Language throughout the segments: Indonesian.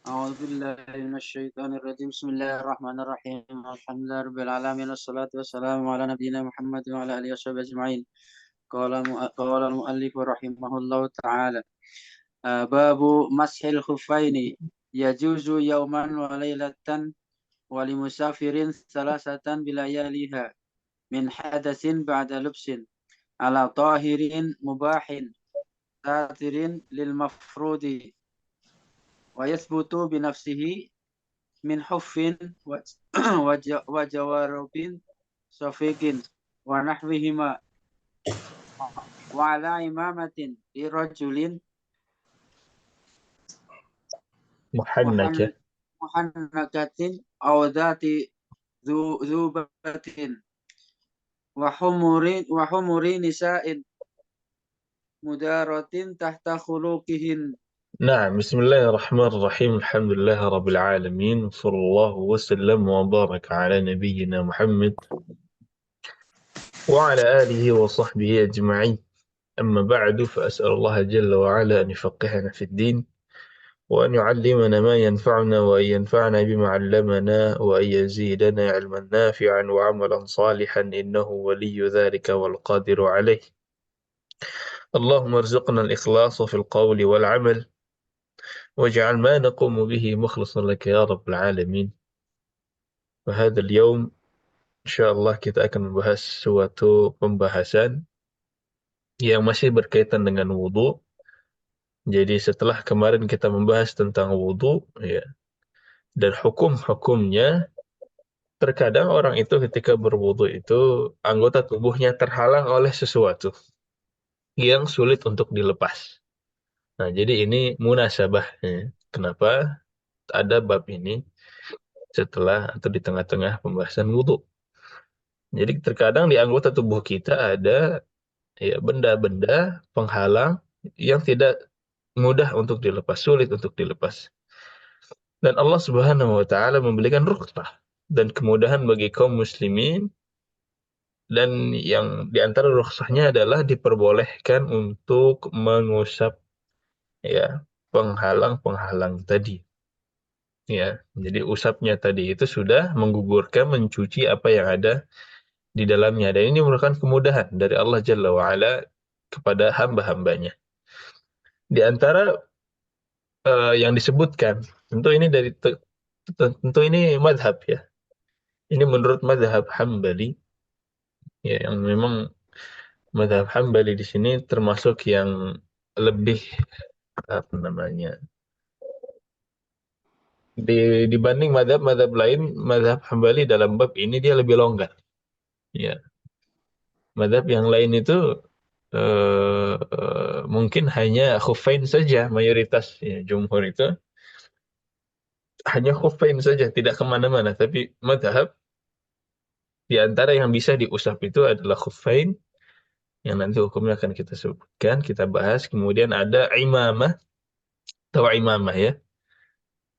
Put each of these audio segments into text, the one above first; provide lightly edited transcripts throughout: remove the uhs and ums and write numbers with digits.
أعوذ بالله من الشيطان الرجيم بسم الله الرحمن الرحيم الحمد لله رب العالمين والصلاة والسلام على نبينا محمد وعلى آله وصحبه أجمعين قال المؤلف رحمه الله تعالى باب مسح الخفين يجوز يوما وليلة ولمسافر ثلاثة بلياليها من حدث بعد لبس على طاهر مباح ساتر للمفروض ويثبت بنفسه من حف وجوارب صفيق ونحوهما وعلى إمامة لرجل محنكة. محنكة أو ذات ذوبة وحمر نساء مدارة تحت خلوقهن. نعم، بسم الله الرحمن الرحيم. الحمد لله رب العالمين، وصلى الله وسلم وبارك على نبينا محمد وعلى آله وصحبه أجمعين. أما بعد، فأسأل الله جل وعلا أن يفقهنا في الدين، وأن يعلمنا ما ينفعنا، وأن ينفعنا بما علمنا، وأن يزيدنا علما نافعا وعملا صالحا، إنه ولي ذلك والقادر عليه. اللهم ارزقنا الإخلاص في القول والعمل، واجعل ما نقوم به مخلصا لك يا رب العالمين. وهذا اليوم insya Allah kita akan membahas suatu pembahasan yang masih berkaitan dengan wudhu. Jadi setelah kemarin kita membahas tentang wudhu, ya, dan hukum-hukumnya, terkadang orang itu ketika berwudhu itu anggota tubuhnya terhalang oleh sesuatu yang sulit untuk dilepas. Nah, jadi ini munasabah, ya. Kenapa ada bab ini setelah atau di tengah-tengah pembahasan wudhu? Jadi terkadang di anggota tubuh kita ada, ya, benda-benda penghalang yang tidak mudah untuk dilepas, sulit untuk dilepas. Dan Allah Subhanahu wa taala memberikan rukhsah dan kemudahan bagi kaum muslimin, dan yang di antara rukhsahnya adalah diperbolehkan untuk mengusap, ya, penghalang-penghalang tadi. Ya, jadi usapnya tadi itu sudah menggugurkan, mencuci apa yang ada di dalamnya, dan ini merupakan kemudahan dari Allah Jalla wa'ala kepada hamba-hambanya. Di antara yang disebutkan, tentu ini tentu ini madhab, ya. Ini menurut madhab Hambali, ya, yang memang madhab Hambali di sini termasuk yang lebih, apa namanya, dibanding madhab-madhab lain. Madhab Hambali dalam bab ini dia lebih longgar, ya. Madhab yang lain itu mungkin hanya khufain saja, mayoritas, ya, jumhur itu hanya khufain saja, tidak kemana-mana. Tapi madhab, di antara yang bisa diusap itu adalah khufain, yang nanti hukumnya akan kita sebutkan, kita bahas. Kemudian ada imamah, atau imamah, ya,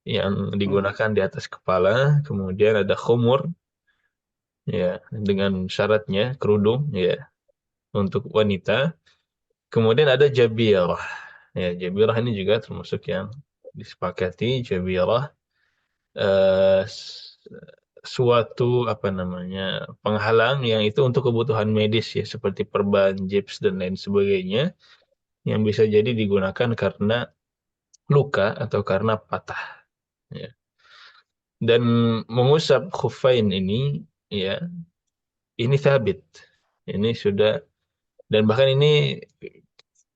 yang digunakan di atas kepala. Kemudian ada khumur, ya, dengan syaratnya kerudung, ya, untuk wanita. Kemudian ada jabirah. Ya, jabirah ini juga termasuk yang disepakati. Jabirah eh, suatu, apa namanya, penghalang yang itu untuk kebutuhan medis, ya, seperti perban, gips dan lain sebagainya, yang bisa jadi digunakan karena luka atau karena patah, ya. Dan mengusap khufain ini, ya, ini sabit, ini sudah, dan bahkan ini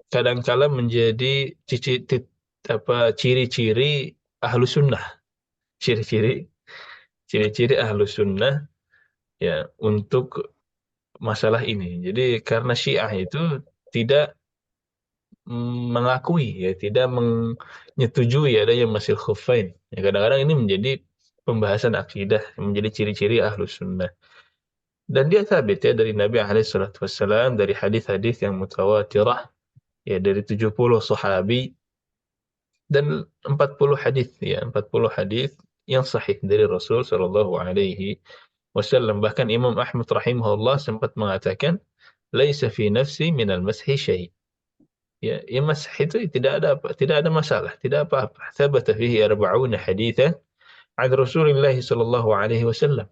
kadangkala menjadi ciri-ciri ahlu sunnah, ciri-ciri ciri-ciri ahlu sunnah, ya, untuk masalah ini. Jadi karena Syiah itu tidak mengakui, ya, tidak menyetujui adanya masil khufain. Ya, kadang-kadang ini menjadi pembahasan akidah, menjadi ciri-ciri ahlus sunnah. Dan dia sabit, ya, dari Nabi SAW, dari hadis-hadis yang mutawatirah, ya, dari 70 sahabi dan 40 hadis, ya, 40 hadis yang sahih dari Rasul Shallallahu Alaihi Wasallam. Bahkan Imam Ahmad rahimahullah sempat mengatakan, laisa fi nafsi minal mashi syai'. ya masah itu tidak ada masalah, tidak apa-apa. Thabata fihi arba'una haditsan an Rasulillah sallallahu alaihi wasallam.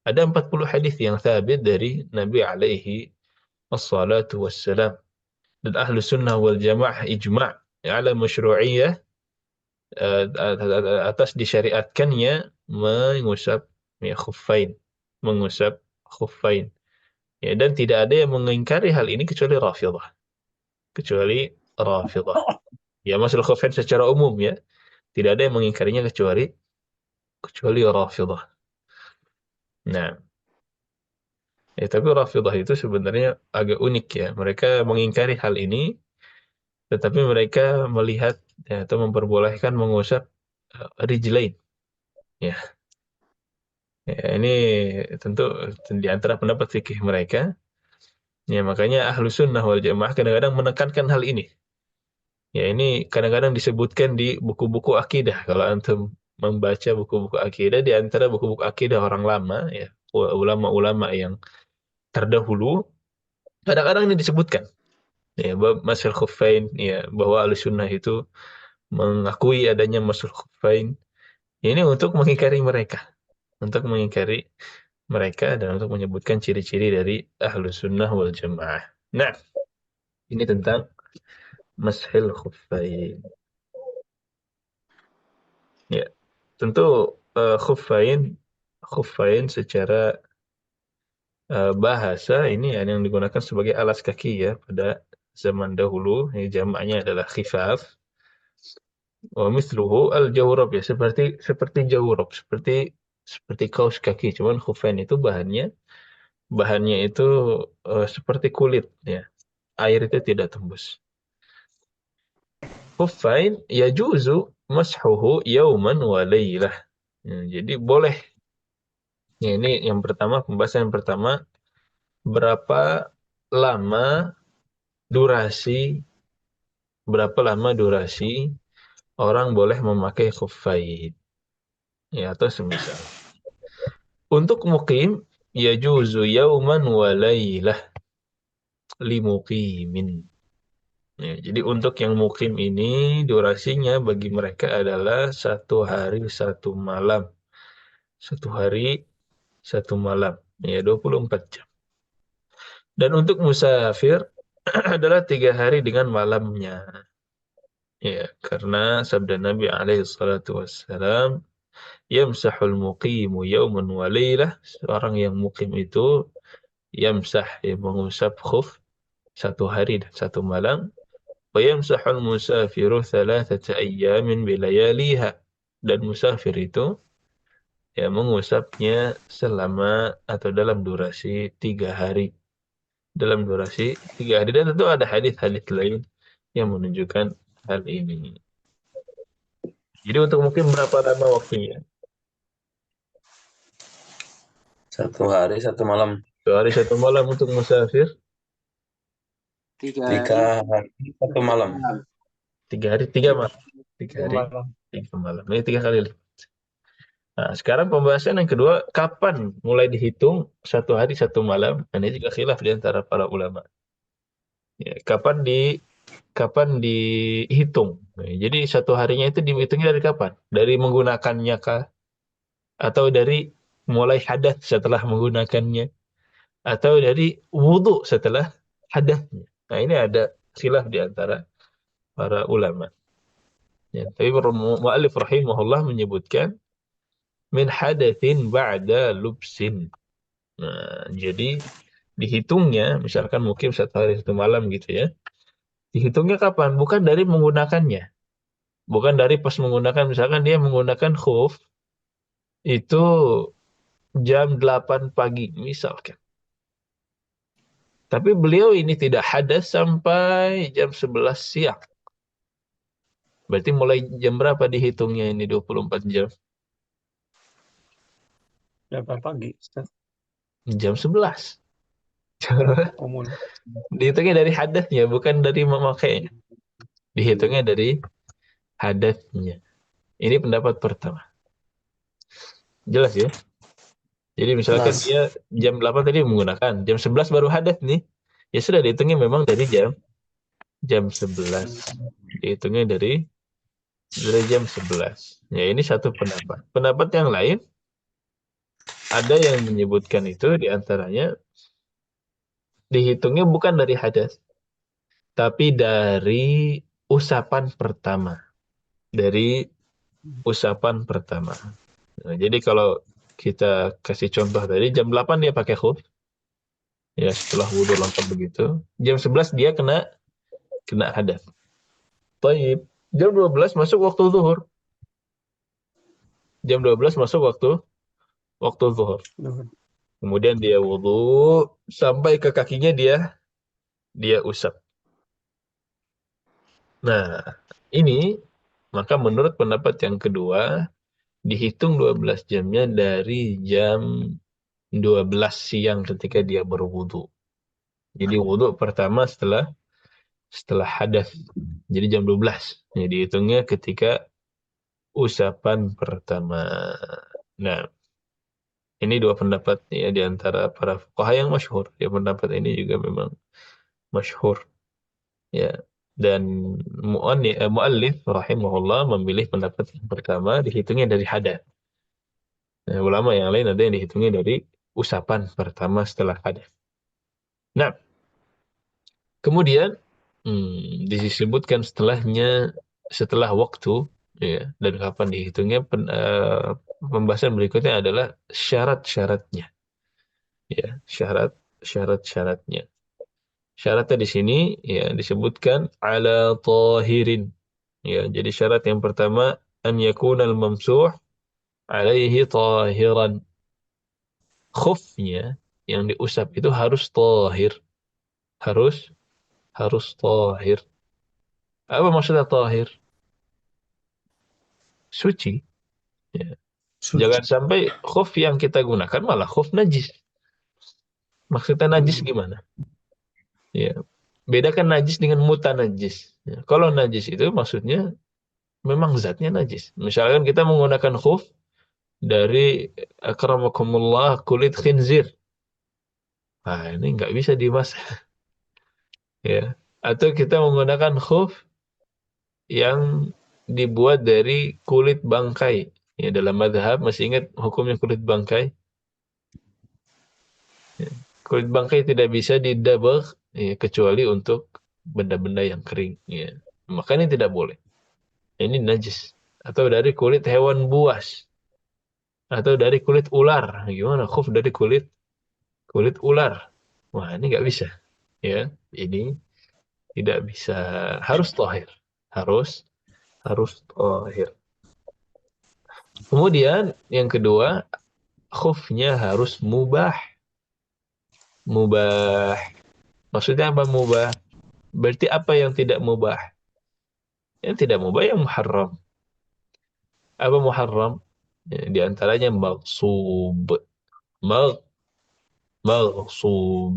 Ada 40 hadis yang thabit dari Nabi alaihi wassalatu wassalam. Dan ahlu sunnah wal jamaah ijma' ala masyru'iyyah atas disyariatkannya mengusap ya khuffain, mengusap khuffain. Ya, dan tidak ada yang mengingkari hal ini kecuali Rafidhah. Kecuali Rafidhah. Ya, masalah khuffain secara umum ya. Tidak ada yang mengingkarinya kecuali Rafidhah. Nah, ya, tapi Rafidhah itu sebenarnya agak unik ya. Mereka mengingkari hal ini, tetapi mereka melihat ya, atau memperbolehkan mengusap rijlain. Ya, ini tentu di antara pendapat fikih mereka. Ya, makanya ahlu sunnah wal jamaah kadang-kadang menekankan hal ini. Ya, ini kadang-kadang disebutkan di buku-buku akidah. Kalau antum membaca buku-buku akidah, di antara buku-buku akidah orang lama, ya, ulama-ulama yang terdahulu, kadang-kadang ini disebutkan. Ya, masul khuffain, ya, bahwa ahlu sunnah itu mengakui adanya masul khuffain. Ini untuk mengingkari mereka. Untuk mengingkari mereka dan untuk menyebutkan ciri-ciri dari ahlu sunnah wal jamaah. Nah, ini tentang mashil khuffain. Ya, tentu khuffain secara bahasa ini yang digunakan sebagai alas kaki ya pada zaman dahulu. Ini jamaknya adalah khifaf. Wa mithluhu al-jawrab ya seperti jawrab, seperti kaos kaki. Cuman khuffain itu bahannya itu seperti kulit ya. Air itu tidak tembus. Khuffain yajuzu mashuhu yauman wa laylah. Ya, jadi boleh. Ya, ini yang pertama, pembahasan yang pertama, berapa lama durasi berapa lama durasi orang boleh memakai khuffain ya atau semisal. Untuk mukim yajuzu yauman wa laylah limuqimin. Ya, jadi untuk yang mukim ini durasinya bagi mereka adalah 1 hari 1 malam. 1 hari 1 malam. Ya 24 jam. Dan untuk musafir adalah 3 hari dengan malamnya. Ya, karena sabda Nabi alaihi salatu wassalam, yamsahul muqimu yawman wa laylah. Seorang yang mukim itu yamsah, ya, mengusap khuf 1 hari dan 1 malam. Wa yamsahul musafiru thalathata ayyamin bilayaliha. Dan musafir itu ya mengusapnya selama atau dalam durasi 3 hari. Dalam durasi 3 hari. Dan tentu ada hadis-hadis lain yang menunjukkan hal ini. Jadi untuk mungkin berapa lama waktunya? 1 hari 1 malam. 2 hari 1 malam untuk musafir. 3 hari 3 hari 1 malam. 3 hari 3 malam. 3 hari 3 malam. Ini 3 kali lipat. Nah, sekarang pembahasan yang kedua, kapan mulai dihitung 1 hari 1 malam? Nah, ini juga khilaf di antara para ulama. Ya, kapan dihitung? Nah, jadi 1 harinya itu dihitungnya dari kapan? Dari menggunakannya kah? Atau dari mulai hadas setelah menggunakannya? Atau dari wudhu setelah hadasnya? Nah, ini ada khilaf di antara para ulama. Ya, tapi mu'allif rahimahullah menyebutkan min hadatsin ba'da lubsin. Nah, jadi dihitungnya, misalkan mukim 1 hari 1 malam gitu ya. Dihitungnya kapan? Bukan dari menggunakannya. Bukan dari pas menggunakan, misalkan dia menggunakan khuf itu jam 8 pagi misalkan. Tapi beliau ini tidak hadas sampai jam 11 siang. Berarti mulai jam berapa dihitungnya ini 24 jam? Jam pagi, Ustaz. Jam 11. Umum. Dihitungnya dari hadasnya, bukan dari memakainya. Dihitungnya dari hadasnya. Ini pendapat pertama. Jelas ya? Jadi misalkan Jelas. dia jam 8 tadi menggunakan, jam 11 baru hadas nih. Ya sudah dihitungnya memang dari jam jam 11. Dihitungnya dari jam 11. Ya, ini satu pendapat. Pendapat yang lain, ada yang menyebutkan itu diantaranya dihitungnya bukan dari hadas, tapi dari usapan pertama. Dari usapan pertama. Nah, jadi kalau kita kasih contoh tadi, jam 8 dia pakai khuf, ya setelah wudhu lengkap begitu. Jam 11 dia kena hadas. Taib. Jam 12 masuk waktu zuhur. Jam 12 masuk waktu zuhur. Kemudian dia wudhu sampai ke kakinya dia usap. Nah, ini maka menurut pendapat yang kedua dihitung 12 jamnya dari jam 12 siang ketika dia berwudhu. Jadi wudhu pertama setelah hadas. Jadi jam 12. Jadi dihitungnya ketika usapan pertama. Nah, ini dua pendapat ya di antara para fuqaha yang masyhur. Ya, pendapat ini juga memang masyhur. Ya. Dan muallif rahimahullah memilih pendapat yang pertama dihitungnya dari hadas. Nah, ulama yang lain ada yang dihitungnya dari usapan pertama setelah hadas. Nah, kemudian disebutkan setelah waktu, ya, dan kapan dihitungnya. Pembahasan berikutnya adalah syarat-syaratnya, ya, syarat-syaratnya. Syaratnya di sini ya disebutkan ala tahirin, ya. Jadi syarat yang pertama an yakunal mamsuh alaihi tahiran. Khufnya yang diusap itu harus tahir, harus tahir. Apa maksudnya tahir? Suci. Ya. Jangan sampai khuf yang kita gunakan malah khuf najis. Maksudnya najis gimana? Ya. Bedakan najis dengan mutanajis. Ya. Kalau najis itu maksudnya memang zatnya najis. Misalkan kita menggunakan khuf dari akramakumullah kulit khinzir. Nah, ini nggak bisa dimasak. Ya. Atau kita menggunakan khuf yang dibuat dari kulit bangkai. Ya, dalam mazhab masih ingat hukumnya kulit bangkai? Ya. Kulit bangkai tidak bisa didabagh, ya, kecuali untuk benda-benda yang kering. Ya. Makanya tidak boleh. Ini najis. Atau dari kulit hewan buas. Atau dari kulit ular. Gimana? Khuf dari kulit ular. Wah, ini nggak bisa. Ya, ini tidak bisa. Harus tahir. Harus tahir. Kemudian yang kedua, khufnya harus mubah. Mubah. Maksudnya apa mubah? Berarti apa yang tidak mubah? Yang tidak mubah yang muharram. Apa muharram? Ya, di antaranya maghsub. Maghsub.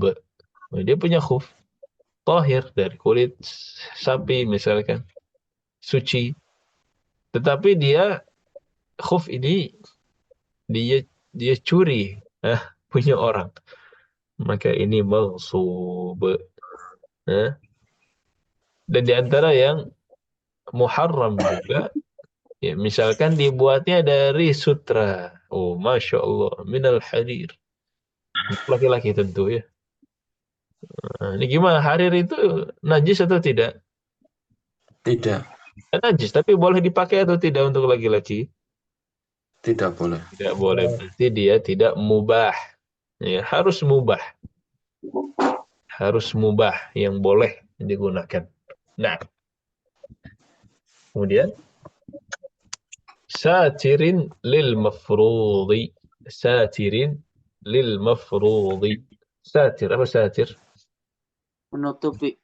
Nah, dia punya khuf tahir dari kulit sapi misalkan, suci. Tetapi dia khuf ini dia curi, punya orang. Maka ini maghsub. Nah, dan di antara yang muharram juga, ya, misalkan dibuatnya dari sutra. Oh, Masya Allah, minal harir. Laki-laki tentu ya. Nah, ini gimana? Harir itu najis atau tidak? Tidak, Najis, tapi boleh dipakai atau tidak untuk laki-laki? tidak boleh. Tidak boleh. Berarti dia tidak mubah. Ya, harus mubah. Harus mubah yang boleh digunakan. Nah, kemudian satirin lil mafrudi. Satirin lil mafrudi. Satir, apa satir? Menutupi.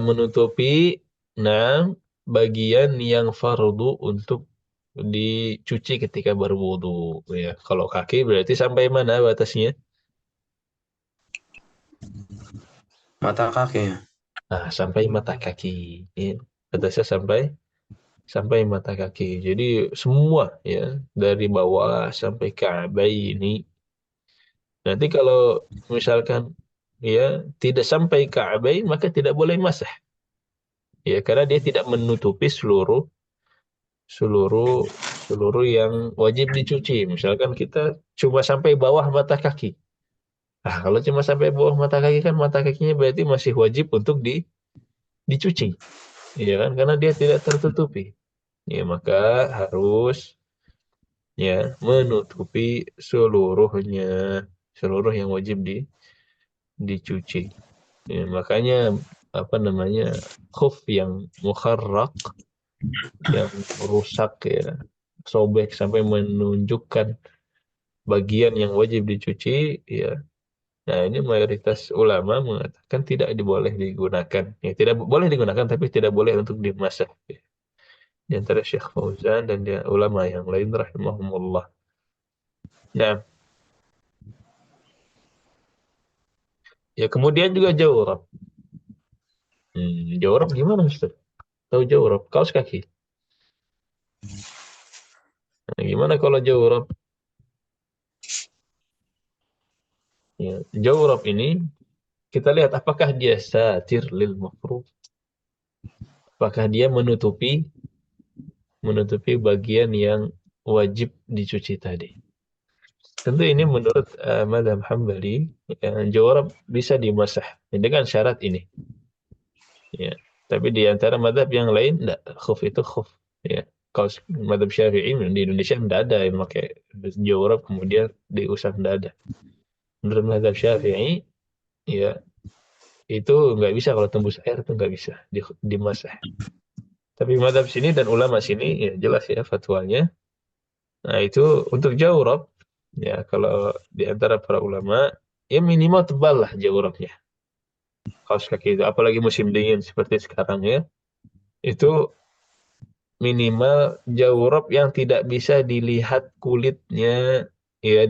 Menutupi, nah, bagian yang fardu untuk dicuci ketika berwudu. Ya, kalau kaki berarti sampai mana batasnya? Mata kaki. Nah, sampai mata kaki. Ya. Batasnya sampai mata kaki. Jadi semua ya dari bawah sampai ka'bai ini. Nanti kalau misalkan ya tidak sampai ka'bai maka tidak boleh masah. Ya, karena dia tidak menutupi seluruh yang wajib dicuci. Misalkan kita cuma sampai bawah mata kaki. Nah, kalau cuma sampai bawah mata kaki kan mata kakinya berarti masih wajib untuk dicuci. Ya kan? Karena dia tidak tertutupi. Ya, maka harus ya menutupi seluruhnya, seluruh yang wajib dicuci. Ya, makanya apa namanya, khuf yang mukharrak, yang rusak ya, sobek sampai menunjukkan bagian yang wajib dicuci ya. Nah, ini mayoritas ulama mengatakan tidak boleh digunakan. Ya, tidak boleh digunakan tapi tidak boleh untuk dimasak. Ya. Di antara Syekh Fauzan dan dia ulama yang lain rahimahumullah. Nah, ya kemudian juga jawrab. Jawrab gimana Ustaz? Tahu jawrab? Kaos kaki. Nah, gimana kalau jawrab? Ya, jawrab ini kita lihat apakah dia satir lil mafruḍ. Apakah dia menutupi bagian yang wajib dicuci tadi. Tentu ini menurut mazhab Hambali, ya, jawrab bisa dimasah dengan syarat ini. Ya. Tapi di antara mazhab yang lain enggak, khuf itu khuf. Ya. Kalau mazhab Syafi'i di Indonesia enggak ada yang pakai jawrab kemudian diusap, enggak ada. Menurut mazhab Syafi'i, ya itu nggak bisa, kalau tembus air itu nggak bisa dimasah. Tapi mazhab sini dan ulama sini ya jelas ya fatwanya. Nah, itu untuk jawrab ya, kalau di antara para ulama ya minimal tebal lah jawrabnya. Kaos kaki itu apalagi musim dingin seperti sekarang ya. Itu minimal jawrab yang tidak bisa dilihat kulitnya ya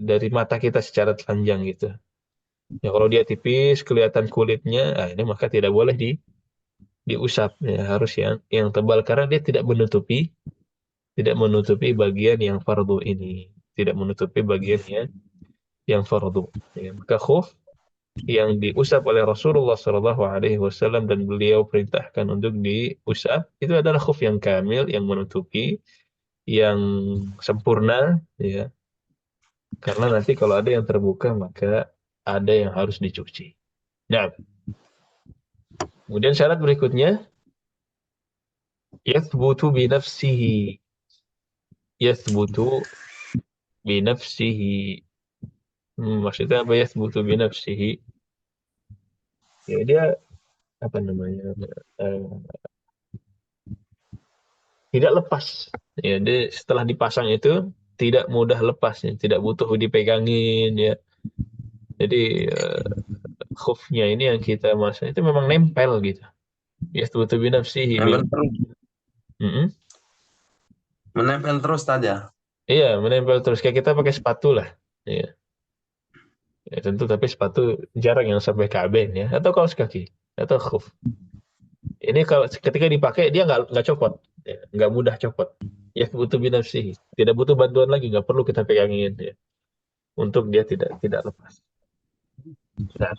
dari mata kita secara telanjang gitu. Ya kalau dia tipis kelihatan kulitnya, ini maka tidak boleh diusap ya, harus yang tebal karena dia tidak menutupi bagian yang fardu ini, tidak menutupi bagian yang fardu. Ya, maka khuf yang diusap oleh Rasulullah SAW dan beliau perintahkan untuk diusap itu adalah khuf yang kamil, yang menutupi, yang sempurna, ya. Karena nanti kalau ada yang terbuka maka ada yang harus dicuci. Nah, kemudian syarat berikutnya yathbutu binafsihi. Yathbutu binafsihi. Maksudnya apa yathbutu binafsihi? Ya dia apa namanya? eh, Tidak lepas. Ya, dia setelah dipasang itu tidak mudah lepasnya, tidak butuh dipegangin ya. Jadi khufnya ini yang kita masang itu memang nempel gitu. Yathbutu binafsihi. Menempel terus, Mm-mm. menempel terus saja. Iya, menempel terus kayak kita pakai sepatu lah. Iya. Ya, tentu tapi sepatu jarang yang sampai kaben ya, atau kaos kaki atau khuf. Ini kalau ketika dipakai dia nggak copot, ya, nggak mudah copot. Ya butuh binafsihi, tidak butuh bantuan lagi, nggak perlu kita pegangin ya, untuk dia tidak lepas. Nah,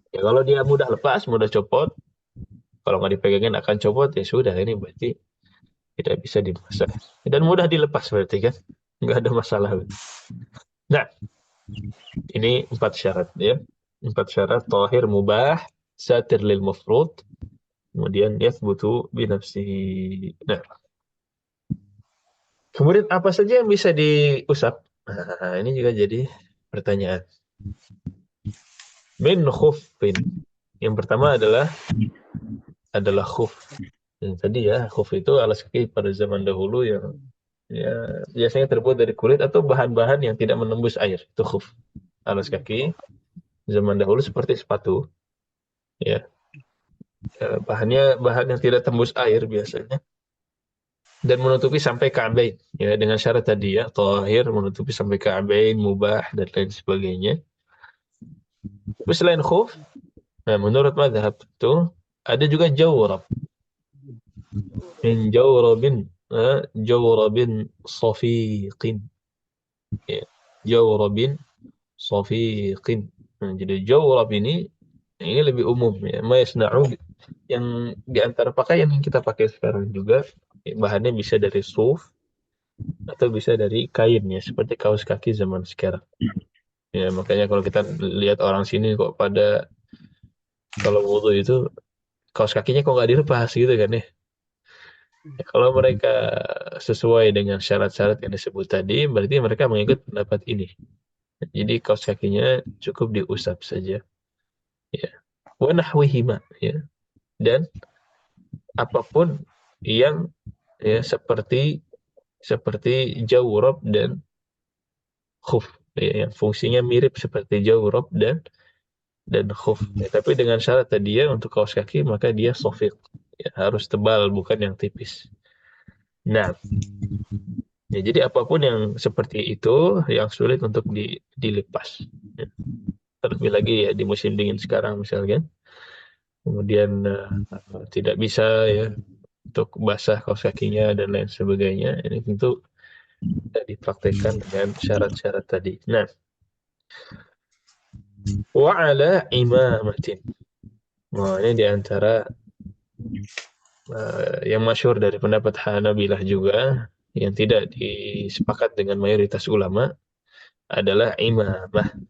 ya kalau dia mudah lepas, mudah copot, kalau nggak dipegangin akan copot ya sudah, ini berarti tidak bisa dimasak dan mudah dilepas berarti kan, nggak ada masalah. Nah, ini 4 syarat ya. 4 syarat tahir mubah, satir lil mafrud, kemudian yathbutu binafsihi. Nah, kemudian apa saja yang bisa diusap? Nah, ini juga jadi pertanyaan. Min khuffin. Yang pertama adalah khuf. Yang tadi ya, khuf itu alas kaki pada zaman dahulu yang ya biasanya terbuat dari kulit atau bahan-bahan yang tidak menembus air. Itu khuf. Alas kaki zaman dahulu seperti sepatu. Ya, bahannya bahan yang tidak tembus air biasanya dan menutupi sampai ka'bain ya, dengan syarat tadi ya, tahir, menutupi sampai ka'bain, mubah dan lain sebagainya. Tapi selain khuf, nah menurut mazhab itu ada juga jawrab. Min jawrabin safiqin. Ya, jawrabin safiqin. Nah, jadi jawrab ini Ini lebih umum ya. Ma yasna'u yang di antara pakaian yang kita pakai sekarang juga bahannya bisa dari suf atau bisa dari kain ya, seperti kaos kaki zaman sekarang. Ya, makanya kalau kita lihat orang sini kok pada kalau wudu itu kaos kakinya kok nggak dilepas gitu kan ya. Ya, kalau mereka sesuai dengan syarat-syarat yang disebut tadi, berarti mereka mengikut pendapat ini. Jadi kaos kakinya cukup diusap saja. Ya. Wa nahwihima ya. Dan apapun yang ya seperti jawrab dan khuf ya, yang fungsinya mirip seperti jawrab dan khuf. Ya, tapi dengan syarat tadi ya untuk kaos kaki maka dia sofiq. Ya, harus tebal bukan yang tipis. Nah, ya, jadi apapun yang seperti itu yang sulit untuk dilepas. Ya. Terlebih lagi ya di musim dingin sekarang misalnya. Kemudian tidak bisa ya untuk basah kaos kakinya dan lain sebagainya. Ini tentu tidak dipraktekkan dengan syarat-syarat tadi. Nah, wa ala imamatin. Nah, ini diantara yang masyhur dari pendapat Hanabilah juga yang tidak disepakat dengan mayoritas ulama adalah imamah.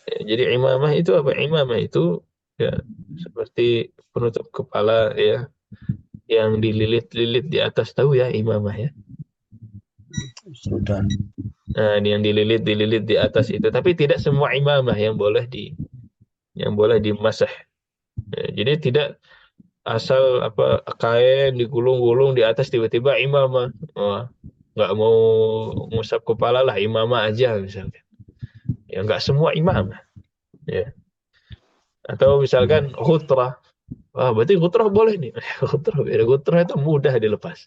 Ya, jadi imamah itu apa? Imamah itu ya seperti penutup kepala ya yang dililit-lilit di atas, tahu ya imamah ya. Sudah. Nah, yang dililit di atas itu, tapi tidak semua imamah yang boleh dimasah. Ya, jadi tidak asal apa kain digulung-gulung di atas tiba-tiba imamah. Oh, nggak mau ngusap kepala lah imamah aja misalkan. Ya nggak semua imamah. Ya. Atau misalkan khutrah. Wah, berarti khutrah boleh nih. Khutrah itu mudah dilepas.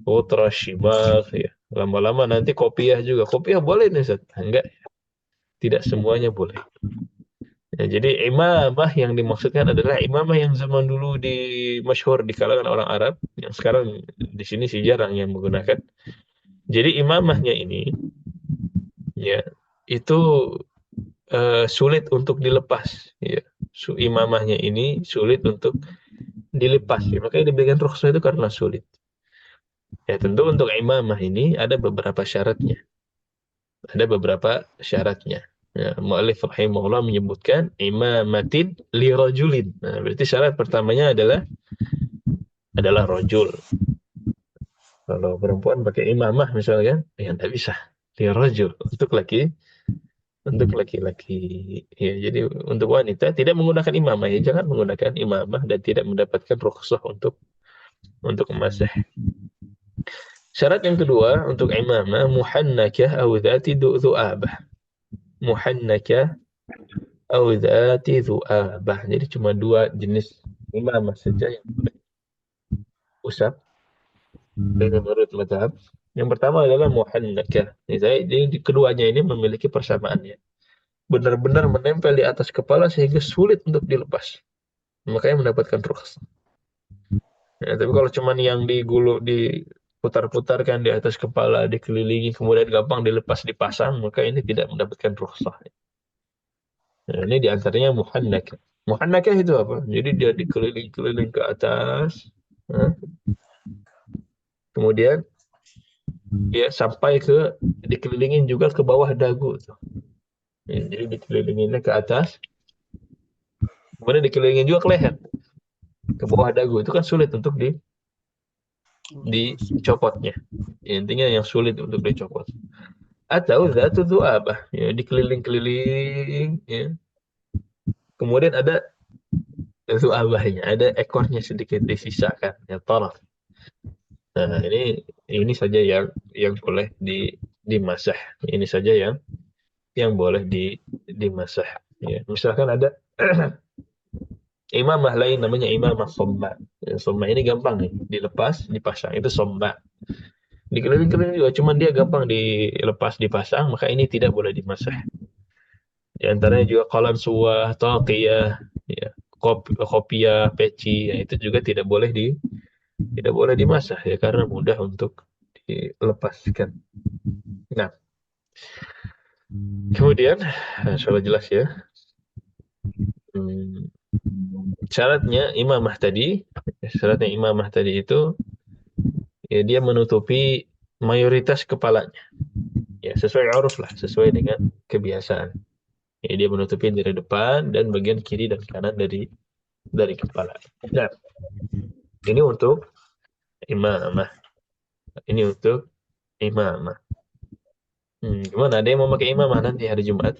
Khutrah shimak ya. Lama-lama nanti kopiah juga. Kopiah boleh nih, Ustaz. Enggak, tidak semuanya boleh. Ya, jadi imamah yang dimaksudkan adalah imamah yang zaman dulu masyhur di kalangan orang Arab, yang sekarang di sini sih jarang yang menggunakan. Jadi imamahnya ini ya itu sulit untuk dilepas ya. Imamahnya ini sulit untuk dilepas ya. Makanya diberikan rukhsah itu karena sulit. Ya tentu untuk imamah ini ada beberapa syaratnya. Ada beberapa syaratnya. Ya, Mu'allif rahimahullah menyebutkan imamatin li rajulin. Nah, berarti syarat pertamanya adalah rajul. Kalau perempuan pakai imamah misalkan, ya tidak bisa. Li rajul untuk laki-laki. Ya, jadi untuk wanita tidak menggunakan imamah ya, jangan menggunakan imamah dan tidak mendapatkan rukhsah untuk memasah. Syarat yang kedua untuk imamah muhannakah aw dzati du'abah. Muhannakah aw dzati du'abah. Jadi cuma dua jenis imamah saja yang boleh usap menurut mazhab. Yang pertama adalah muhannakah. Jadi keduanya ini memiliki persamaannya. Benar-benar menempel di atas kepala sehingga sulit untuk dilepas. Makanya mendapatkan rukhsah. Ya, tapi kalau cuman yang diputar-putarkan di atas kepala, dikelilingi, kemudian gampang dilepas dipasang, maka ini tidak mendapatkan rukhsah. Nah, ini diantaranya muhannakah. Muhannakah itu apa? Jadi dia dikeliling-keliling ke atas, kemudian dia sampai dikelilingin juga ke bawah dagu. Ya, jadi dikelilinginnya ke atas, kemudian dikelilingin juga ke leher, ke bawah dagu. Itu kan sulit untuk dicopotnya. Ya, intinya yang sulit untuk dicopot. Atau zatu apa? Ya, dikeliling-keliling, ya. Kemudian ada abahnya, ada ekornya sedikit disisakan, ya taraf. Nah, ini saja yang boleh dimasah. Ini saja yang boleh dimasah. Ya, misalkan ada imamah lain namanya imamah somma. Ya, somma ini gampang nih, dilepas, dipasang. Itu somma. Dikeliling-keliling juga, cuman dia gampang dilepas, dipasang, maka ini tidak boleh dimasah. Di antaranya juga qalam suwah, taqiyah, ya, kopiah, peci, ya, itu juga tidak boleh dimasah ya karena mudah untuk dilepaskan. Nah, kemudian, insyaallah jelas ya. Syaratnya imamah tadi itu ya dia menutupi mayoritas kepalanya. Ya, sesuai uruf lah, sesuai dengan kebiasaan. Ya, dia menutupi dari depan dan bagian kiri dan kanan dari kepala. Nah, ini untuk imamah. Ini untuk imamah. Gimana? Ada yang mau pakai imamah nanti hari Jumat?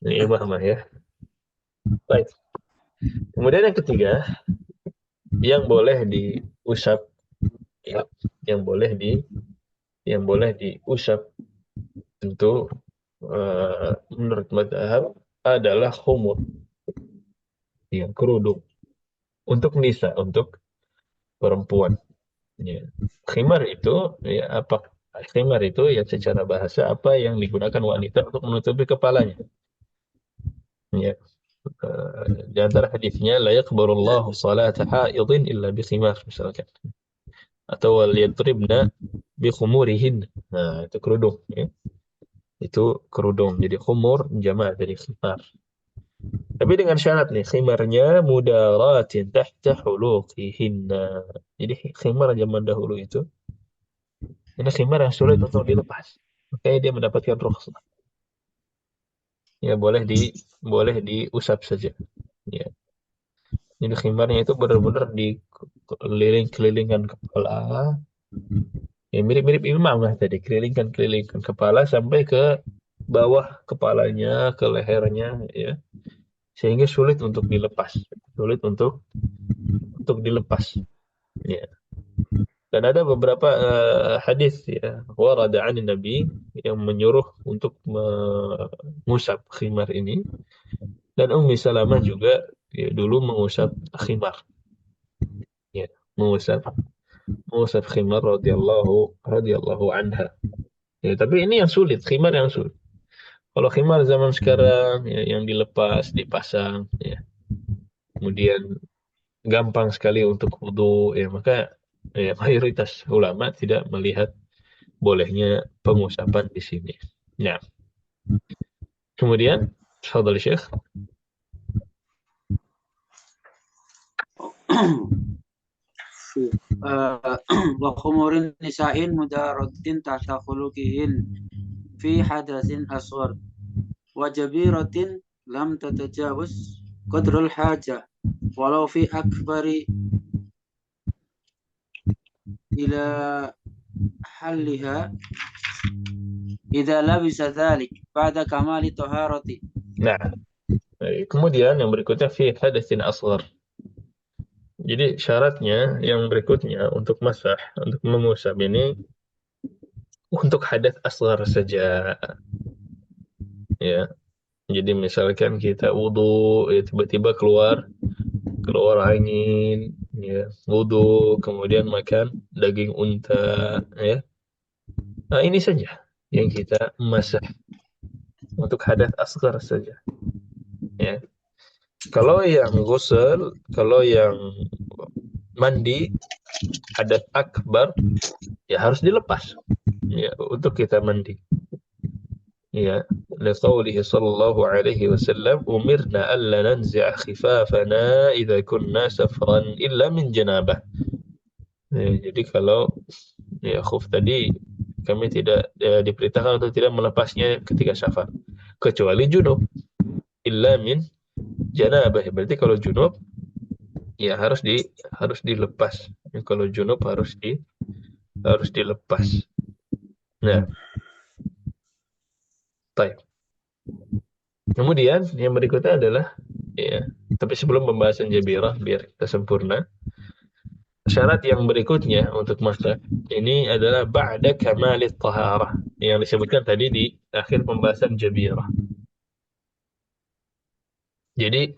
Ini imamah ya. Baik. Kemudian yang ketiga, yang boleh diusap, ya, yang boleh diusap tentu menurut mazhab adalah khumur, yang kerudung untuk nisa, untuk perempuan. Ya. Khimar itu ya apa? Khimar itu ya secara bahasa apa yang digunakan wanita untuk menutupi kepalanya. Ya. Di antara hadisnya la yaqbalullahu salata haidin illa bi khimar misalkan. Atau wal yadribna bi khumurihin. Nah, itu kerudung ya. Itu kerudung. Jadi khumur jamak dari khimar. Tapi dengan syarat nih, khimarnya mudaratin tahta huluqihinna. Jadi khimar zaman dahulu itu ini khimar yang sulit untuk dilepas. Makanya dia mendapatkan rukhsah. Ya boleh diusap saja. Ya. Jadi khimarnya itu benar-benar dikeliling-kelilingkan kepala. Ya mirip-mirip imam lah tadi, kelilingkan kepala sampai ke bawah kepalanya, ke lehernya, ya. Sehingga sulit untuk dilepas. Sulit untuk dilepas. Ya. Dan ada beberapa hadis ya warada 'an Nabi yang menyuruh untuk mengusap khimar ini, dan Ummi Salamah juga ya, dulu mengusap khimar, ya, mengusap khimar radhiyallahu anha. Ya, tapi ini yang sulit, khimar yang sulit. Kalau khimar zaman sekarang ya, yang dilepas, dipasang, ya, kemudian gampang sekali untuk wudu, ya, maka ya, mayoritas ulama tidak melihat bolehnya pengusapan di sini. Nah, kemudian, tafadhal Syekh. wa khumurin nisa'in mudaratin tahta khuluqihin fi hadatsin asghar wa jabiratin lam tatajawaz qadrul haja walau fi akbari ila halliha idza labisa dzalik ba'da kamali taharati. Nah, kemudian yang berikutnya fi hadatsin asghar. Jadi syaratnya yang berikutnya untuk masah, untuk mengusap ini untuk hadas asghar saja. Ya. Jadi misalkan kita wudu, ya tiba-tiba keluar angin, ya, wudu, kemudian makan daging unta, ya. Nah, ini saja yang kita masah untuk hadas asghar saja. Ya. Kalau yang ghusl, kalau yang mandi hadas akbar, ya harus dilepas. Ya, untuk kita mandi. Ya, liqaulihi sallallahu alaihi wasallam umirna alla nanzi'a khifafana idza kunna safran illa min janabah. Ya, jadi kalau ya khuf tadi kami tidak diperintahkan untuk tidak melepasnya ketika safar kecuali junub, illa min janabah. Berarti kalau junub ya harus dilepas. Ya, kalau junub harus dilepas. Nah, baik. Kemudian yang berikutnya adalah ya, tapi sebelum pembahasan jabirah biar kita sempurna, syarat yang berikutnya untuk masah ini adalah ba'da kamalit taharah yang disebutkan tadi di akhir pembahasan jabirah. Jadi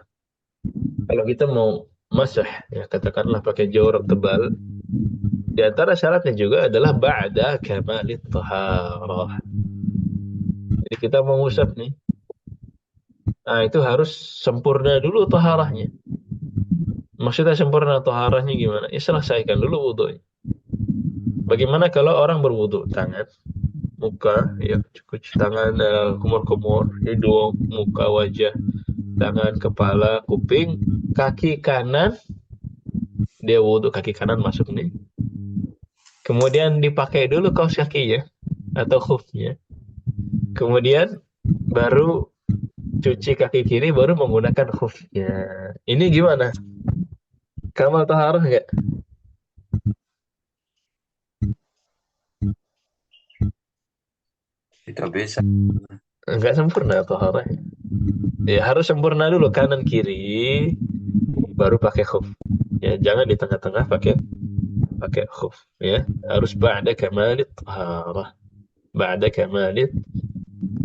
kalau kita mau masah, ya katakanlah pakai jawrab tebal, di antara syaratnya juga adalah ba'da kamalit taharah. Jadi kita mau ngusap nih, nah itu harus sempurna dulu taharahnya. Maksudnya sempurna taharahnya gimana? Ya selesaikan dulu wudunya. Bagaimana kalau orang berwudu, tangan, muka, ya cuci tangan, kumur-kumur, hidung, muka, wajah, tangan, kepala, kuping, kaki kanan, dia wudhu kaki kanan masuk nih. Kemudian dipakai dulu kaos kakinya atau khufnya. Kemudian baru cuci kaki kiri, baru menggunakan khufnya. Ini gimana? Kamal taharah nggak? Tidak bisa. Nggak sempurna taharah. Ya harus sempurna dulu kanan kiri, baru pakai khuf. Ya jangan di tengah-tengah pakai khuf. Ya harus ba'da kamalit taharah. Ba'da kamalit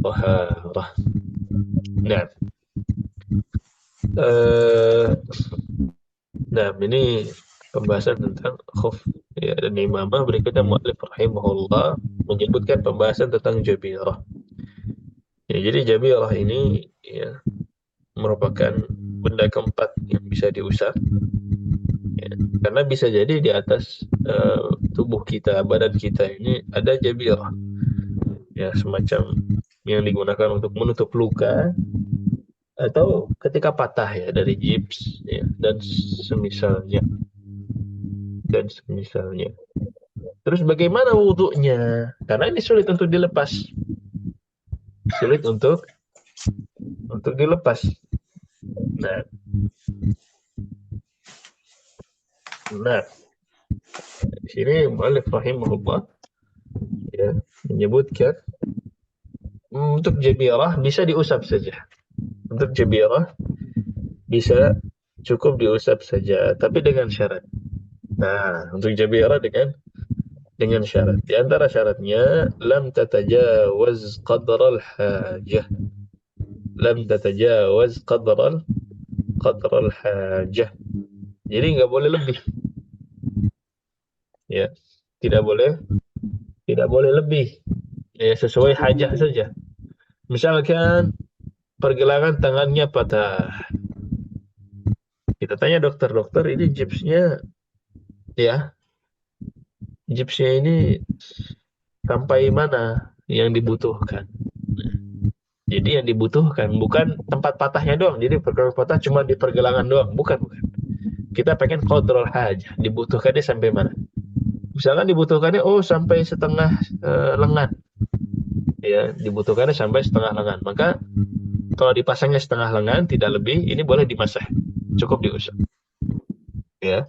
taharah. Nah, nah ini pembahasan tentang khuf. Ya, dan imamah berikutnya mu'allif rahimahullah menyebutkan pembahasan tentang jabirah. Ya, jadi jabirah ini ya merupakan benda keempat yang bisa diusap. Ya, karena bisa jadi di atas tubuh kita, badan kita ini ada jabirah. Ya, semacam yang digunakan untuk menutup luka atau ketika patah ya dari gips ya, dan semisalnya. Terus bagaimana wudhunya? Karena ini sulit untuk dilepas. Nah, di sini mu'allif rahimahullah ya menyebutkan untuk jabirah bisa diusap saja. Untuk jabirah bisa cukup diusap saja, tapi dengan syarat. Nah, untuk jabirah dengan syarat. Di antara syaratnya lam tatajawaz qadral hajah. Lam tatajawaz qadral hajah. Jadi nggak boleh lebih. Ya, tidak boleh lebih. Ya, sesuai hajah saja. Misalkan pergelangan tangannya patah. Kita tanya dokter, ini gipsnya ini sampai mana yang dibutuhkan. Jadi yang dibutuhkan bukan tempat patahnya doang. Jadi pergelangan patah cuma di pergelangan doang. Bukan. Kita pengen qadral hajah. Dibutuhkannya sampai mana? Misalkan dibutuhkannya sampai setengah lengan. Ya, dibutuhkannya sampai setengah lengan. Maka kalau dipasangnya setengah lengan tidak lebih, ini boleh dimasah. Cukup diusap. Ya.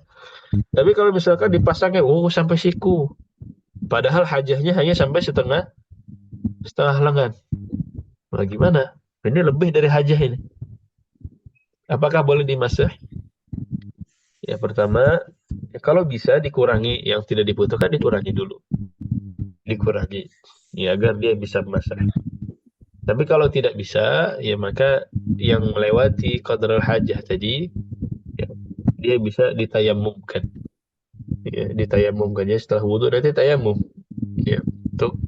Tapi kalau misalkan dipasangnya sampai siku, padahal hajahnya hanya sampai setengah lengan. Nah, gimana? Ini lebih dari hajah ini. Apakah boleh dimasah? Ya, pertama, kalau bisa dikurangi yang tidak dibutuhkan, dikurangi dulu. Ya, agar dia bisa masak. Tapi kalau tidak bisa, ya maka yang melewati qadral hajah tadi, ya, dia bisa ditayamumkan. Ya, ditayamumkan. Ya, setelah wudhu nanti tayamum. Ya, untuk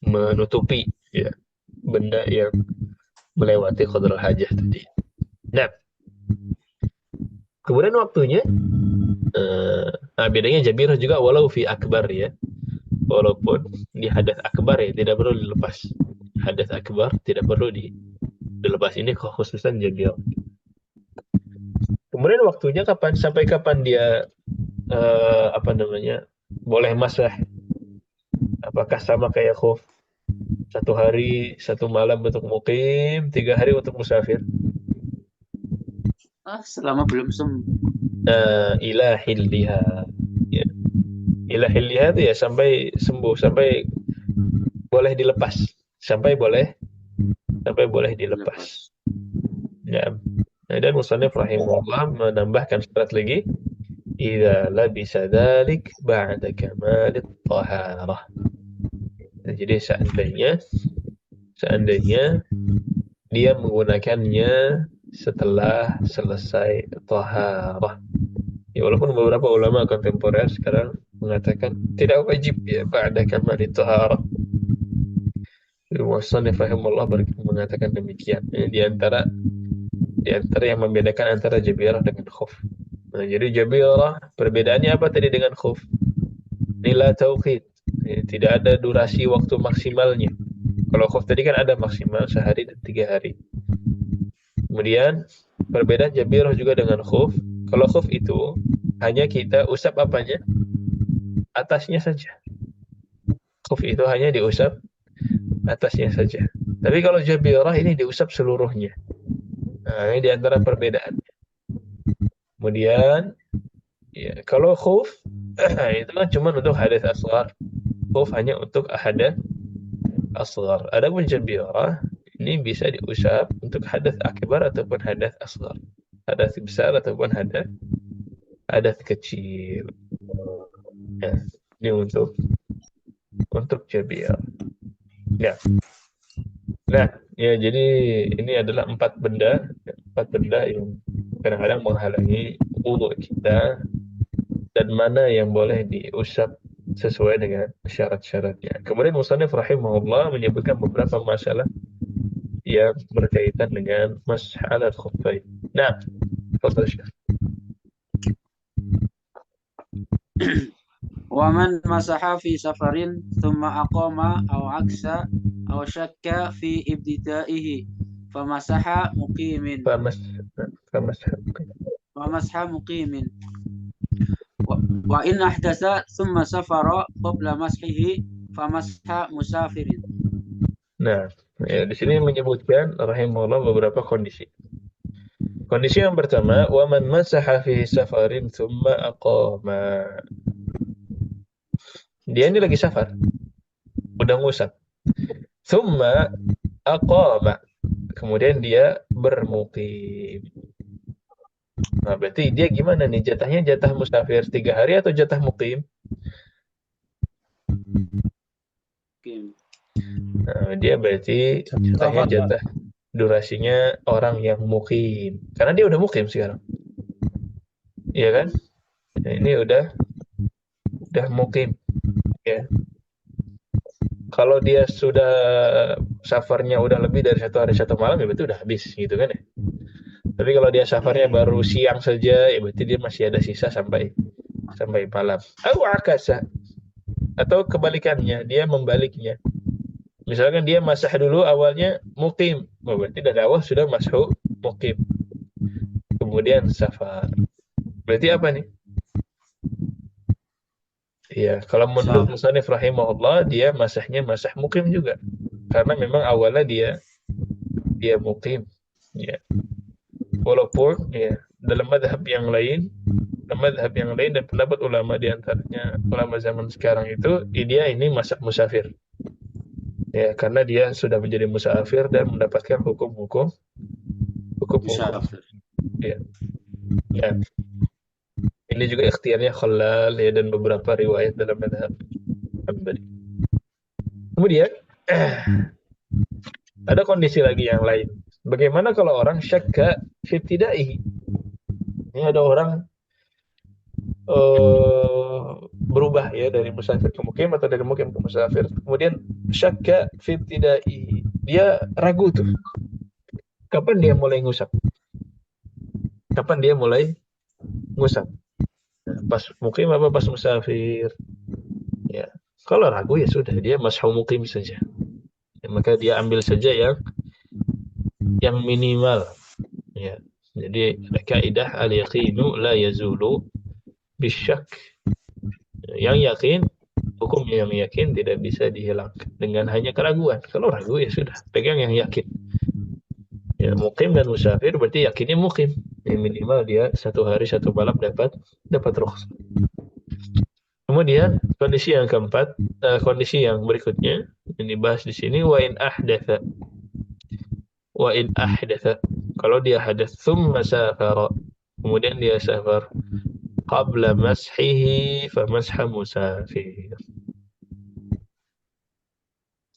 menutupi ya benda yang melewati qadral hajah tadi. Nah, kemudian waktunya, bedanya jabirah juga walau fi akbar ya. Walaupun di hadas akbar ya tidak perlu dilepas. Hadas akbar tidak perlu dilepas. Ini kekhususan jabirah. Kemudian waktunya kapan? Sampai kapan dia boleh masah? Apakah sama kayak khuf? 1 hari 1 malam untuk mukim, 3 hari untuk musafir? Selama belum sembuh. Ila hilliha. Ya. Ila hilliha itu ya sampai sembuh, sampai boleh dilepas. Sampai boleh dilepas. Ya. Nah, dan musannif rahimahullah menambahkan syarat lagi, idza labisa dzalik ba'da kamalit taharah. Nah, jadi seandainya dia menggunakannya setelah selesai taharah. Ya, walaupun beberapa ulama kontemporer sekarang mengatakan tidak wajib ya ba'da kamalit taharah. Musannif rahimahullah mengatakan demikian. Di antara yang membedakan antara jabirah dengan khuf. Nah, jadi jabirah perbedaannya apa tadi dengan khuf? Nila tauqid. Tidak ada durasi waktu maksimalnya. Kalau khuf tadi kan ada maksimal sehari dan 3 hari. Kemudian Perbedaan jabirah juga dengan khuf. Kalau khuf itu hanya kita usap apanya? Atasnya saja. Khuf itu hanya diusap atasnya saja. Tapi kalau jabirah ini diusap seluruhnya. Nah, ini diantara perbedaan. Kemudian, ya, kalau khuf itu kan cuma untuk hadas asghar. Khuf hanya untuk hadas asghar. Adapun jabirah ini bisa diusap untuk hadas akbar ataupun hadas asghar. Hadas besar ataupun hadas kecil. Ya, ini untuk jabirah. Ya. Nah, ya jadi ini adalah empat benda yang kadang-kadang menghalangi wudu kita, dan mana yang boleh diusap sesuai dengan syarat-syaratnya. Kemudian musannif rahimahullah menyebutkan beberapa masalah yang berkaitan dengan mas'alat khuffain. Nah, tafadhal Syekh. ومن مسح في سفر ثم أقام أو عكس أو شك في ابتدائه فمسح مقيم فمسح مقيم وإن أحدث ثم سفر قبل مسحه فمسح مسافر. Nah, ya, di sini menyebutkan rahimahullah beberapa kondisi. Kondisi yang pertama, wa man masaha fi safarin thumma aqama. Dia ini lagi safar, udah ngusap. Thumma aqama. Kemudian dia bermukim. Nah, berarti dia gimana nih? Jatahnya jatah musafir 3 hari atau jatah mukim? Nah, dia berarti jatahnya jatah durasinya orang yang mukim. Karena dia udah mukim sekarang. Iya kan? Nah, ini udah mukim. Ya. Kalau dia sudah safarnya udah lebih dari 1 hari 1 malam, ya berarti udah habis gitu kan ya. Tapi kalau dia safarnya baru siang saja, ya berarti dia masih ada sisa sampai malam. Atau kebalikannya, dia membaliknya. Misalkan dia masah dulu awalnya mukim, berarti dari awal sudah masuk mukim. Kemudian safar. Berarti apa nih? Iya, kalau menurut musannif rahimahullah, dia masahnya masah mukim juga. Karena memang awalnya dia mukim. Ya. Walaupun ya dalam madhab yang lain dan pendapat ulama di antaranya ulama zaman sekarang itu, dia ini masak musafir. Ya, karena dia sudah menjadi musafir dan mendapatkan hukum-hukum. Ya. Ya. Ini juga ikhtiarnya Khalal ya, dan beberapa riwayat dalam madhab Hanbali. Kemudian ada kondisi lagi yang lain. Bagaimana kalau orang syakka fi ibtidaihi? Ini ada orang berubah ya dari musafir ke mukim atau dari mukim ke musafir. Kemudian syakka fi ibtidaihi. Dia ragu tuh. Kapan dia mulai ngusap? Pas mukim apa pas musafir? Ya. Kalau ragu ya sudah, dia mashu mukim saja. Ya, maka dia ambil saja yang minimal. Ya. Jadi ada kaidah al-yaqinu la yazulu bisyak. Yang yakin, hukum yang yakin tidak bisa dihilangkan dengan hanya keraguan. Kalau ragu ya sudah, pegang yang yakin. Ya, mukim dan musafir berarti yakinnya mukim. Ya, minimal dia 1 hari 1 malam dapat rukhsah. Kemudian kondisi yang keempat, kondisi yang berikutnya yang dibahas di sini, wa in ahdatha. Kalau dia hadas thumma safara, kemudian dia safar, qabla mashihi fa masha musafir.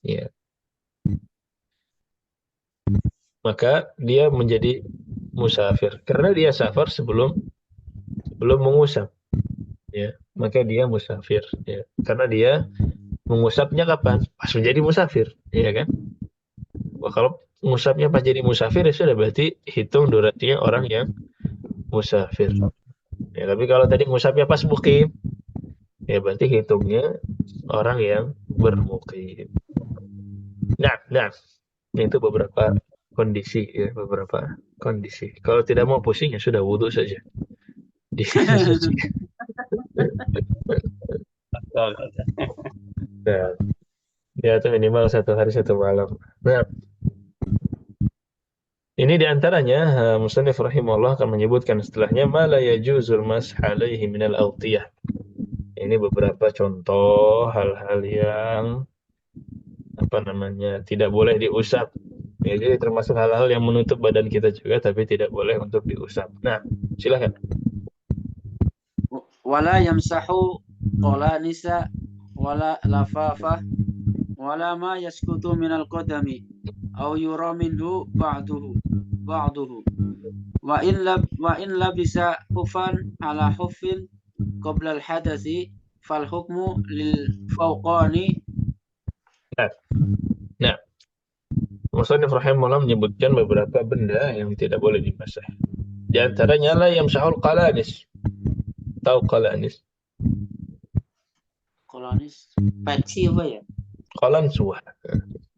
Ya. Maka dia menjadi musafir karena dia safar sebelum mengusap. Ya, maka dia musafir ya. Karena dia mengusapnya kapan? Pas menjadi musafir, ya kan? Wah, kalau mengusapnya pas jadi musafir ya sudah, berarti hitung durasinya orang yang musafir. Ya, tapi kalau tadi mengusapnya pas mukim, ya berarti hitungnya orang yang bermukim. Nah, itu beberapa kondisi ya, beberapa kondisi. Kalau tidak mau pusing ya sudah wudhu saja. Di sini suci. Betul, betul. Nah, ya itu minimal 1 hari 1 malam. Nah, ini diantaranya Musannif rahimahullah akan menyebutkan setelahnya ma la yajuzul mash alaihi minal awtiyah. Ini beberapa contoh hal-hal yang tidak boleh diusap. Jadi termasuk hal-hal yang menutup badan kita juga tapi tidak boleh untuk diusap. Nah, silakan. Wala yamsahu qala nisa wala lafafa wala ma yaskutu minal qadami aw yura minhu ba'duhu wa in labisa hufan ala hufin qabla al hadathi fal hukmu lil fawqani. Nah, nah, Musannif rahimahullah menyebutkan beberapa benda yang tidak boleh dimasah. Di antaranya la yamsahul qalanis. Tahu qalanis? Kolonis peci apa ya? Qalan suah.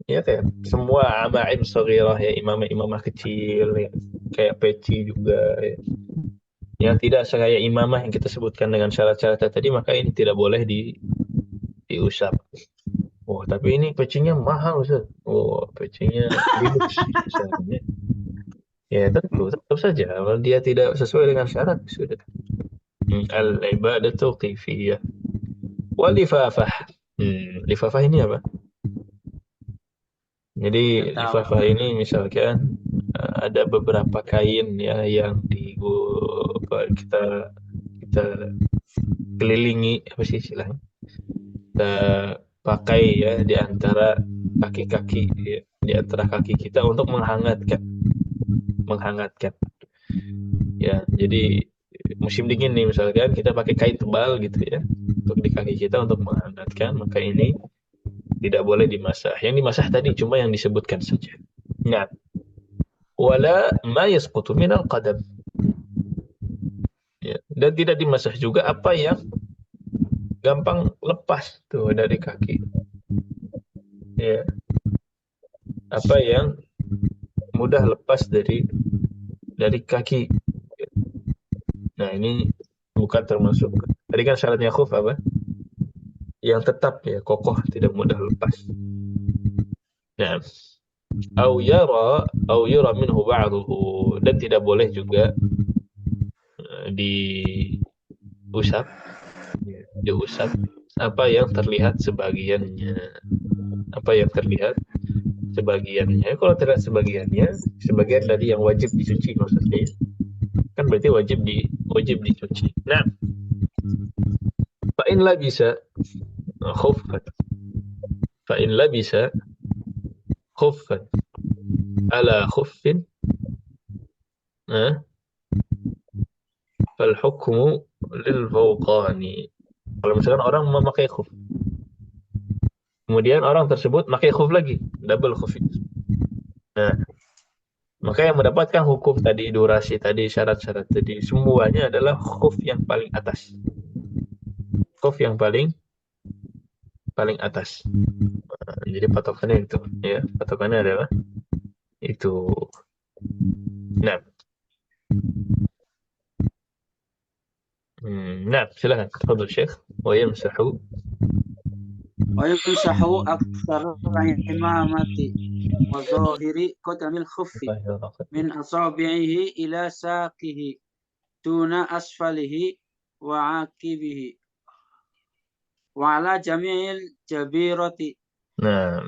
Ya kayak semua amaim saghirah ya, imamah-imamah kecil ya. Kayak peci juga ya. Yang tidak sekaya imamah yang kita sebutkan dengan syarat-syarat tadi, maka ini tidak boleh diusap. Oh, tapi ini pecinya mahal, Ustaz. Oh, pecinya deluxe misalnya. Ya, tetap saja kalau dia tidak sesuai dengan syarat sudah. Al-ibadatu qifiyah. Walifafah. Lifafah ini apa? Jadi Nggak tahu. lifafah ini misalkan ada beberapa kain ya yang kita kelilingi, apa sih istilahnya? Kita pakai ya di antara kaki-kaki ya, di antara kaki kita untuk menghangatkan. Ya, jadi musim dingin nih misalkan kita pakai kain tebal gitu ya untuk di kaki kita untuk menghangatkan, maka ini tidak boleh dimasah. Yang dimasah tadi cuma yang disebutkan saja. Nah, wala ma yasqutu minal qadam. Ya, dan tidak dimasah juga apa yang gampang lepas tuh dari kaki. Ya. Apa yang mudah lepas dari kaki. Nah, ini bukan termasuk. Tadi kan syaratnya khuf apa? Yang tetap ya, kokoh, tidak mudah lepas. Nah, au yura minhu ba'duhu, dan tidak boleh juga diusap apa yang terlihat sebagiannya. Kalau terlihat sebagiannya, sebagian dari yang wajib dicuci maksudnya, kan berarti wajib dicuci. Nah, fa in labisa khuffan ala khuffin fal hukmu lil fawqani. Kalau misalkan orang memakai khuf, kemudian orang tersebut pakai khuf lagi, double khuf. Nah, maka yang mendapatkan hukum tadi, durasi tadi, syarat-syarat tadi, semuanya adalah khuf yang paling atas. Khuf yang paling atas. Jadi patokannya itu, ya. Patokannya adalah itu. Nah. Nah, silakan. Tafadhol Syekh. Wa yamsahu aktsar al-imamati wa zahiri qadamil khuffi min asabi'ihi ila saqihi duna asfalihi wa aqibihi wa ala jami'il jabirati. Nah,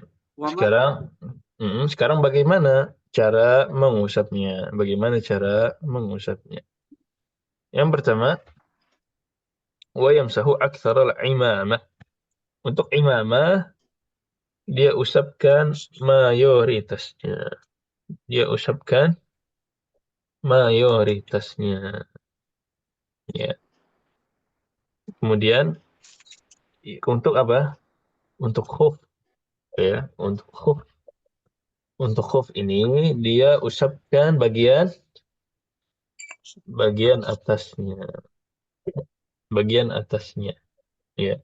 sekarang bagaimana cara mengusapnya? Yang pertama, wa yamsahu aktsar al-imamah. Untuk imamah dia usapkan mayoritasnya. Ya. Kemudian untuk apa? Untuk khuf ya, untuk khuf ini dia usapkan bagian atasnya. Ya.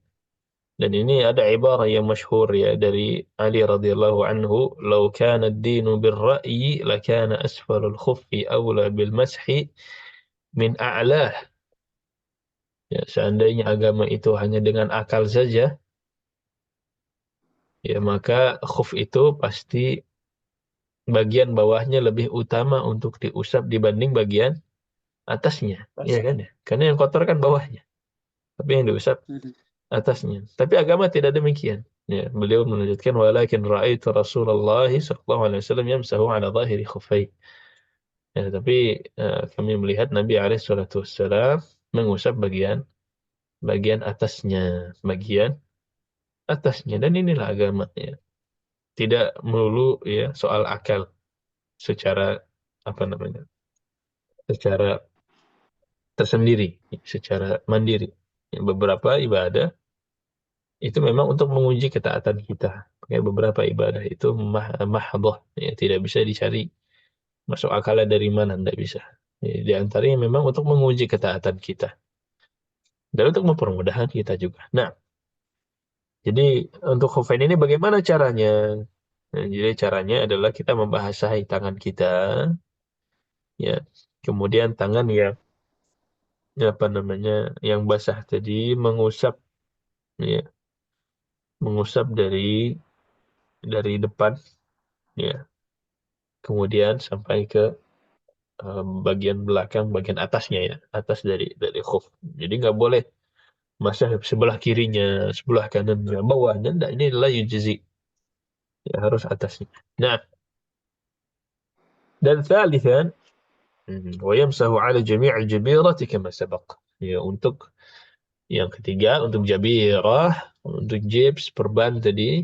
Dan ini ada ibarah yang masyhur ya dari Ali radhiyallahu anhu, "Lau kana ad-dinu bir-ra'yi lakana asfalul khuffi aula bil mashi min a'lah." Ya, seandainya agama itu hanya dengan akal saja, ya maka khuf itu pasti bagian bawahnya lebih utama untuk diusap dibanding bagian atasnya. Iya kan ya? Karena yang kotor kan bawahnya, tapi yang diusap atasnya. Tapi agama tidak demikian. Ya, beliau melanjutkan walakin ra'aitu Rasulullah sallallahu alaihi wasallam yamsahu ala dhahiri khuffai. Ya, tapi kami melihat Nabi alaihi salatu wasallam mengusap bagian atasnya dan inilah agama ya. Tidak melulu ya soal akal secara apa namanya? Secara tersendiri, secara mandiri. Ya, beberapa ibadah itu memang untuk menguji ketaatan kita. Kayak beberapa ibadah itu mahdhah, ya, tidak bisa dicari masuk akalnya dari mana, tidak bisa. Ya, di antaranya memang untuk menguji ketaatan kita dan untuk mempermudahkan kita juga. Nah, jadi untuk khufain ini bagaimana caranya? Nah, jadi caranya adalah kita membasahi tangan kita, ya, kemudian tangan yang apa namanya yang basah tadi mengusap, ya, mengusap dari depan, ya, kemudian sampai ke bagian belakang, bagian atasnya ya, atas dari khuf. Jadi nggak boleh masa sebelah kirinya, sebelah kanannya, bawahnya, enggak. Ini la yujzi, ya, harus atasnya. Nah, dan thalithan, wa yamsahu ala jami'il jabirati kama sabaq. Ya, untuk yang ketiga, untuk jabirah, untuk jibs, perban tadi,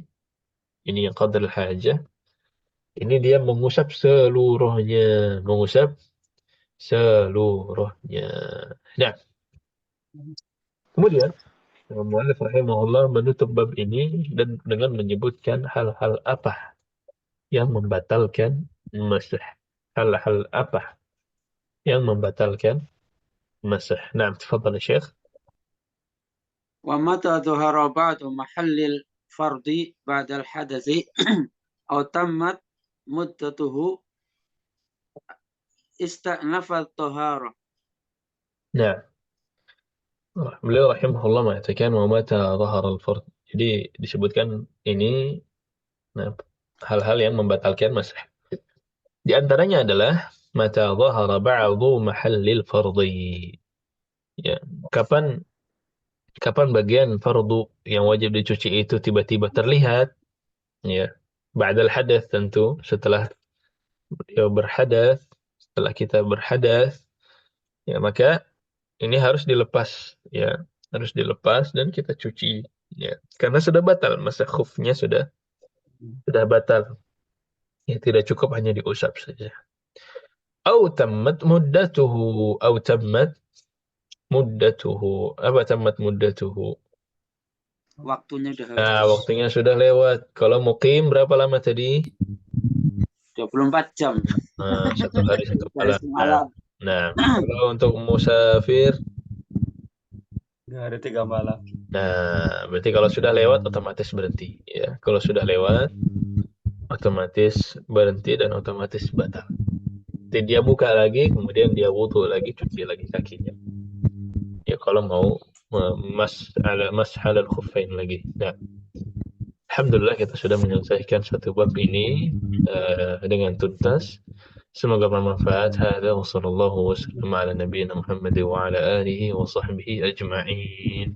ini yang qadar hajah, ini dia mengusap seluruhnya, mengusap seluruhnya. Nah, kemudian Mu'allif rahimahullah menutup bab ini dan dengan menyebutkan hal-hal apa yang membatalkan masih. Hal-hal apa yang membatalkan masih. Nah, tafadhal Syekh. ومتى ظهر بعض محل الفرض بعد الحدث أو تمت مدته استأنف الطهارة. Nah, beliau rahimahullah mengatakan wa mata dhahara al-fard. Jadi disebutkan ini, nah, hal-hal yang membatalkan masih. Di antaranya adalah mata dhahara ba'dhu mahallil fardhi. Ya, kapan bagian fardu yang wajib dicuci itu tiba-tiba terlihat, ya, ba'dal hadath, tentu setelah beliau berhadas, setelah kita berhadas, ya maka ini harus dilepas, ya, harus dilepas dan kita cuci, ya, karena sudah batal, masa khufnya sudah batal, ya, tidak cukup hanya diusap saja. Au tammat muddatuhu. Apa tammat muddatuhu? Waktunya udah Nah, habis. waktunya sudah lewat. Kalau mukim berapa lama tadi? 24 jam. Nah, satu hari satu Dari malam. semalam. Nah, kalau untuk musafir, 3 hari 3 malam. nah, berarti kalau sudah lewat otomatis berhenti. Ya, kalau sudah lewat otomatis berhenti dan otomatis batal. Jadi dia buka lagi, kemudian dia wudu lagi, cuci lagi kakinya. Ya, kalau mau mas halal khuffain lagi. Nah, alhamdulillah kita sudah menyelesaikan satu bab ini dengan tuntas. Semoga bermanfaat. Hadza wa sallallahu wasallam ala nabiyyina Muhammad wa ala alihi wa sahbihi ajma'in.